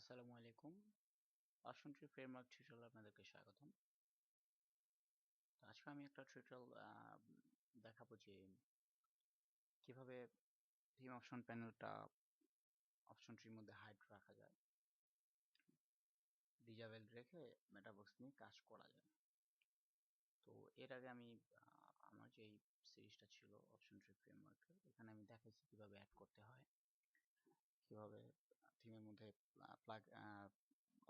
আসসালামু আলাইকুম। Option tree framework টিউটোরিয়ালে আপনাদেরকে স্বাগতম। তো আজকে আমি একটা টিউটোরিয়াল দেখাবো যে কিভাবে থিম অপশন প্যানেলটা অপশন ট্রির মধ্যে হাইড রাখা যায়, ডিজেবল রেখে মেটাবক্স নিয়ে কাজ করা যায়। তো এর আগে আমি আমার যে সিরিজটা ছিল অপশন ট্রি ফ্রেমওয়ার্কের, এখানে আমি দেখাইছি কিভাবে অ্যাড করতে হয়, কিভাবে থিমের মধ্যে প্লাগ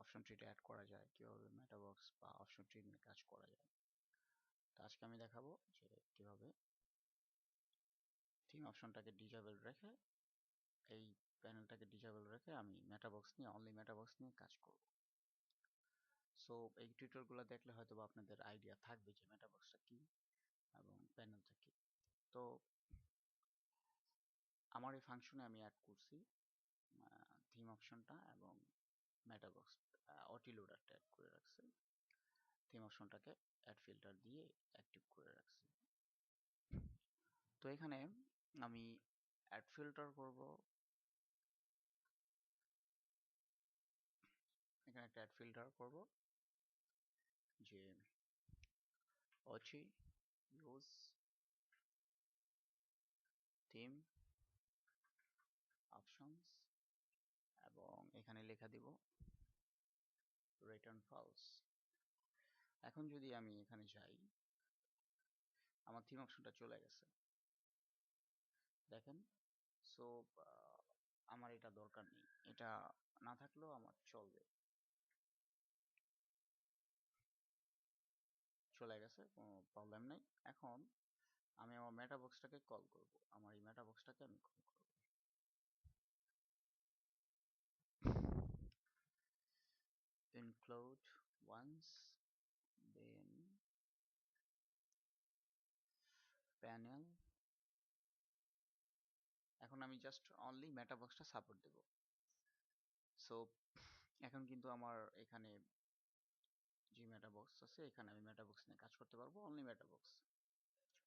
অপশন ট্রিটা অ্যাড করা যায়, কিভাবে মেটাবক্স বা অপশন ট্রি নিয়ে কাজ করা যায়। তো আজকে আমি দেখাবো যে কিভাবে থিম অপশনটাকে ডিজেবল রেখে এই প্যানেলটাকে ডিজেবল রেখে আমি মেটাবক্স নিয়ে অনলি মেটাবক্স নিয়ে কাজ করব। সো এই টিউটোরিয়ালগুলো দেখলে হয়তো বা আপনাদের আইডিয়া থাকবে যে মেটাবক্সটা কি এবং প্যানেলটা কি। তো আমার এই ফাংশনে আমি অ্যাড করছি থিম অপশনটা এবং মেটাবক্স অটি লোডারটা অ্যাড করে রাখছি, থিম অপশনটাকে অ্যাড ফিল্টার দিয়ে অ্যাক্টিভ করে রাখছি। তো এখানে আমি অ্যাড ফিল্টার করব, এখানে একটা অ্যাড ফিল্টার করব যে অচি ইউজ থিম অপশনস এবং এখানে লেখা দিব রিটার্ন ফলস। এখন যদি আমি এখানে যাই, আমার থিম অপশনটা চলে গেছে দেখেন। সো আমার এটা দরকার নেই, এটা না থাকলেও আমার চলবে, চলে গেছে, কোনো প্রবলেম নাই। এখন আমি আমার মেটাবক্সটাকে কল করব, আমার এই মেটাবক্সটাকে আমি কল করব। include once, then panel। এখন আমি জাস্ট অনলি মেটাবক্সটা সাপোর্ট দেব। সো এখন কিন্তু আমার এখানে যে মেটাবক্স আছে, এখানে আমি মেটাবক্স নিয়ে কাজ করতে পারবো, অনলি মেটাবক্স।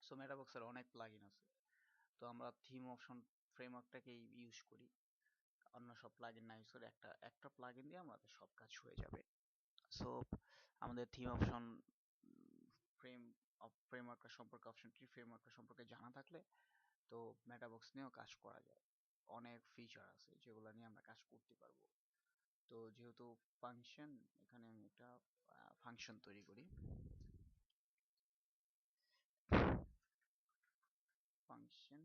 সো মেটাবক্সের অনেক প্লাগইন আছে, তো আমরা থিম অপশন ফ্রেমওয়ার্কটাকে ইউজ করি, অন্য সব প্লাগইন না ইউজ করে একটা একটা প্লাগইন দিয়ে আমাদের সব কাজ হয়ে যাবে। সো আমাদের থিম অপশন ফ্রেমওয়ার্কটা সম্পর্কে, অপশন ট্রি ফ্রেমওয়ার্কটা সম্পর্কে জানা থাকলে তো মেটাবক্স নিয়েও কাজ করা যায়। অনেক ফিচার আছে যেগুলো নিয়ে আমরা কাজ করতে পারবো। তো যেহেতু ফাংশন, এখানে আমি একটা ফাংশন তৈরি করি, ফাংশন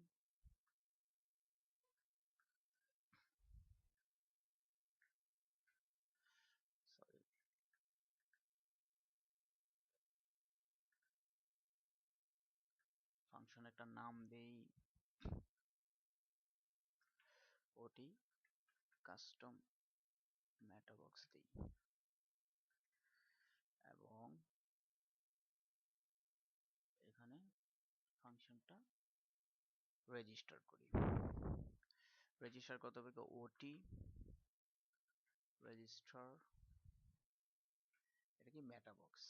সরি ফাংশন একটা নাম দেই ওটি কাস্টম মেটাবক্স দিই এবং এখানে ফাংশনটা রেজিস্টার করি। রেজিস্টার করতে হবে ওটি রেজিস্টার, এটা কি মেটাবক্স,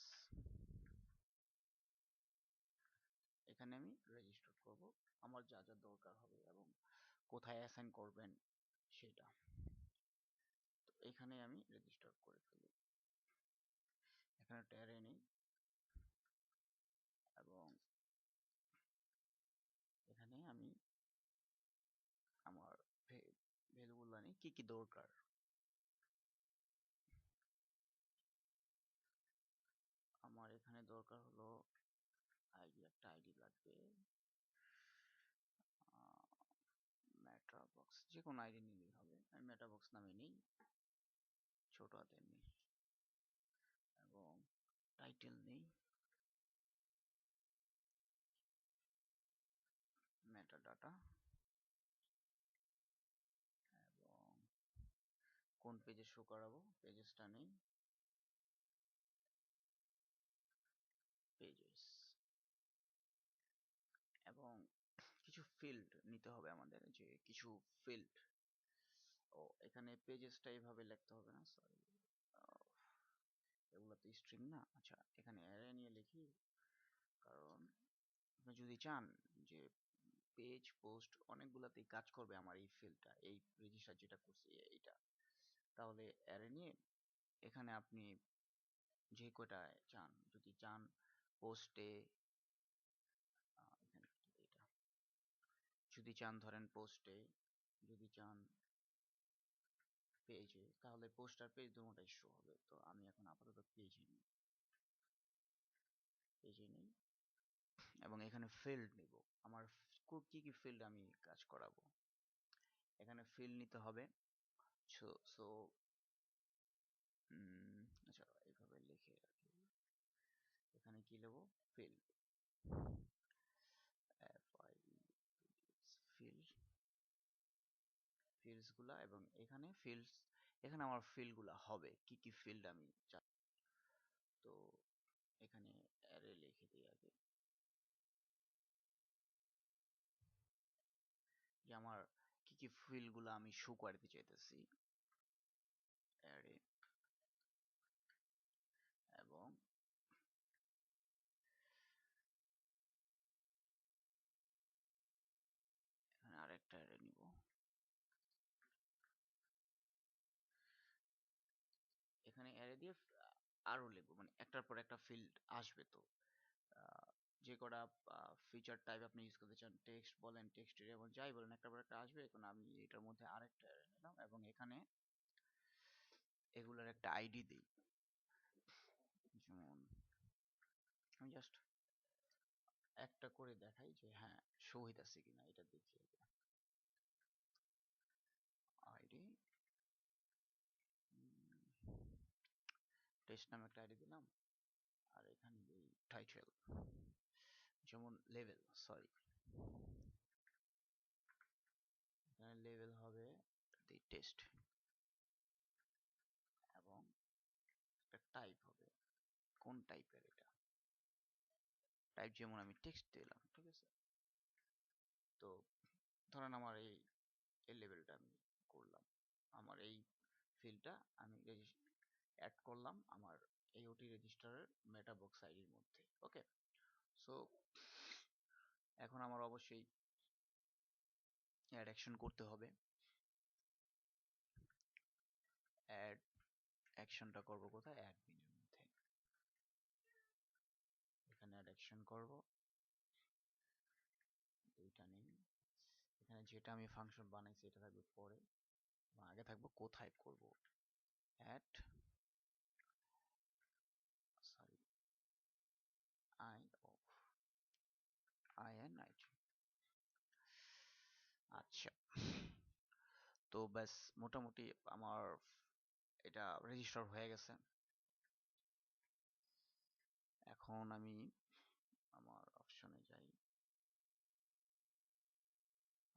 এখানে আমি রেজিস্টার করব আমার যা যা দরকার হবে এবং কোথায় অ্যাসাইন করবেন সেটা। তো এখানে আমি রেজিস্টার করে ফেলি, এখানে একটা অ্যারে নেই এবং এখানে আমি আমার ভ্যালুগুলো নেই, কি কি দরকার। আমার এখানে দরকার হলো আইডি, একটা আইডি লাগবে, মেটাবক্স, যে কোনো আইডি নিলেই হবে, আমি মেটাবক্স নামে নিই, ছোট হাতের নিই এবং টাইটেল নেই, মেটা ডাটা এবং কোন পেজে শো করাবো পেজেসটা নেই, পেজেস এবং কিছু ফিল্ড নিতে হবে আমাদের, যে কিছু ফিল্ড। ও এখানে পেজেসটা এইভাবে লিখতে হবে না, সরি, এগুলো তো স্ট্রিং না। আচ্ছা এখানে অ্যারে নিয়ে লিখি, কারণ আপনি যদি চান যে পেজ পোস্ট অনেকগুলাতেই কাজ করবে আমার এই ফিল্ডটা, এই রেজিস্টার যেটা করছি এইটা, তাহলে অ্যারে নিয়ে এখানে আপনি যে কটা চান, যদি চান পোস্টে, এখানে এটা যদি চান ধরেন পোস্টে, যদি চান পেজে, তাহলে পোস্ট আর পেজ দুটোটাই শো হবে। তো আমি এখন আপাতত পেজে নেই এবং এখানে ফিল্ড নিব। আমার কি কি ফিল্ড আমি কাজ করাবো, এখানে ফিল্ড নিতে হবে। সো আচ্ছা এইভাবে লিখে রাখি, এখানে কি নেব, ফিল্ড, ফিল্ড, ফিল্ডস গুলা, এবং এখানে ফিল্ডস, এখানে আমার ফিল্ড গুলা হবে কি কি ফিল্ড আমি চাই। তো এখানে অ্যারে লিখে দিই আগে, যে আমার কি কি ফিল্ড গুলা আমি শো করতে চাইতেছি, অ্যারে, এবং এখানে আরেকটা অ্যারে নিব। এখানে অ্যারে দিয়ে আরো লিখবো, মানে একটার পর একটা ফিল্ড আসবে। তো যে কটা ফিচার টাইপ আপনি ইউজ করতে চান, টেক্সট বলেন, টেক্সট এরিয়া বলেন, যাই বলেন, একটা পর একটা আসবে। এখন আমি এটার মধ্যে আরেকটা অ্যারে নিলাম এবং এখানে এগুলার একটা আইডি দিই। যেমন আমি জাস্ট একটা করে দেখাই যে হ্যাঁ শো হইতাছে কিনা, এটা দেখিয়ে আইডি, টেস্ট নামে একটা আইডি দিলাম, আর এখানে দিই টাইটেল, যেমন লেভেল, সরি এখানে লেভেল হবে দিই টেস্ট, এবং একটা টাইপ হবে, কোন টাইপের এটা, টাইপ যেমন আমি টেক্সট দিলাম, ঠিক আছে। তো ধরেন আমার এই লেভেলটা আমি করলাম, আমার এই ফিল্ডটা আমি অ্যাড করলাম আমার AOT রেজিস্টারের মেটাবক্স আইডির মধ্যে। ওকে, সো এখন আমার অবশ্যই অ্যাড অ্যাকশন করতে হবে। অ্যাড অ্যাকশনটা করব কোথায়, অ্যাডমিনের মধ্যে, এখানে অ্যাড অ্যাকশন করব, দুইটা নেই, এখানে যেটা আমি ফাংশন বানাইছি এটা থাকবে পরে, আগে থাকবো কোথায় করব, add, sorry I of INIT। আচ্ছা, তো ব্যাস মোটামুটি আমার এটা রেজিস্টার হয়ে গেছে। এখন আমি আমার অপশনে যাই,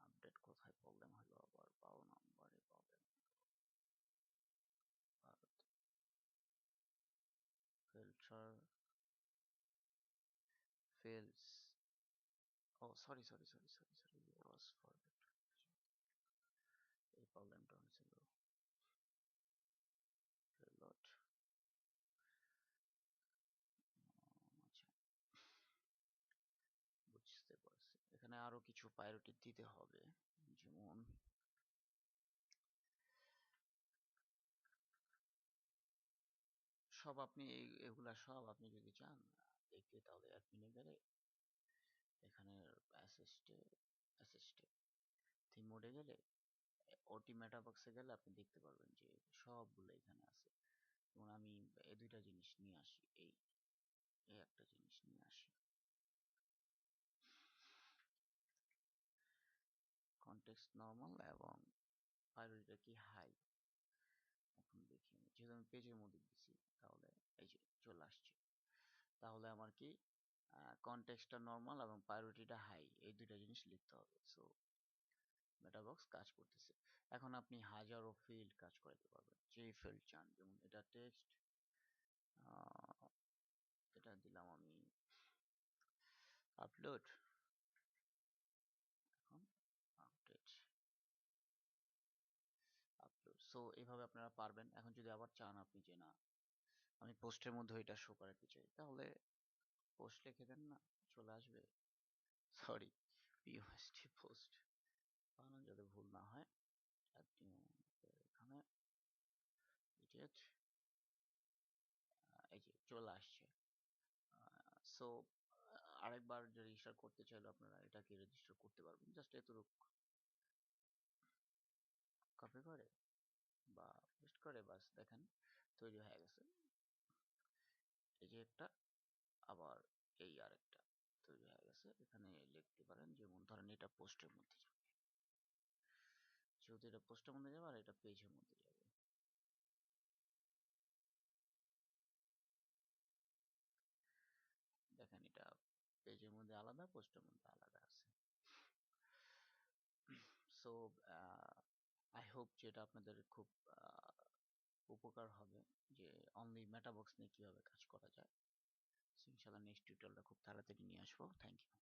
আপডেট কোথায় প্রবলেম হলো আবার, 12 নম্বরে problem, filter, fields, oh sorry was for এই প্রবলেমটা হয়েছিল, রিলোড, আচ্ছা বুঝতে পারছি। এখানে আরো কিছু প্রায়োরিটি দিতে হবে, যেমন সব আপনি এগুলা সব আপনি যদি চান দেখতে, তাহলে অ্যাডমিনে গেলে এখানে অ্যাসিস্টে থিম মোডে গেলে, ওটি মেটাবক্সে গেলে আপনি দেখতে পারবেন যে সবগুলো এখানে আছে। যেমন আমি এই দুইটা জিনিস নিয়ে আসি, এই এই একটা জিনিস নিয়ে আসি, কনটেক্সট নরমাল এবং প্রায়োরিটিটা কি হাই। এখন দেখি আমি, যেহেতু আমি পেজের মধ্যে দিছি, তাহলে এই যে চলে আসছে। তাহলে আমার কি কনটেক্সটটা নরমাল এবং প্রায়োরিটিটা হাই, এই দুইটা জিনিস লিখতে হবে। সো মেটাবক্স কাজ করতেছে। এখন আপনি হাজারো ফিল্ড কাজ করাতে পারবেন, যে ফিল্ড চান। যেমন এটা টেক্সট, এটা দিলাম আমি আপলোড, এখন আপডেট, আপলোড। সো এইভাবে আপনারা পারবেন। এখন যদি আবার চান আপনি যে না আমি পোস্টের মধ্যে এটা শো করাতে চাই, তাহলে পোস্ট লিখে দেন না, চলে আসবে। সরি, পিওএসটি পোস্ট বানান যাতে ভুল না হয়। আপনি এখানে সো আরেকবার যে রেজিস্টার করতে চাইলে আপনারা এটাকে রেজিস্টার করতে পারবেন, জাস্ট এতটুকু কপি করে বা পেস্ট করে বাস দেখেন তৈরি হয়ে গেছে। এই যে একটা, আবার এই আরেকটা তৈরি হয়ে গেছে। এখানে লিখতে পারেন, যেমন ধরেন এটা পোস্টের মধ্যে যাবে, যেহেতু এটা পোস্টের মধ্যে যাবে আর এটা পেজের মধ্যে যাবে। দেখেন এটা পেজের মধ্যে আলাদা, পোস্টের মধ্যে আলাদা আছে। সো আই হোপ যেটা আপনাদের খুব উপকার হবে, যে অনলি মেটাবক্স নিয়ে কিভাবে কাজ করা যায়। ইনশাআল্লাহ নেক্সট টিউটোরিয়ালটা খুব তাড়াতাড়ি নিয়ে আসবো। Thank you.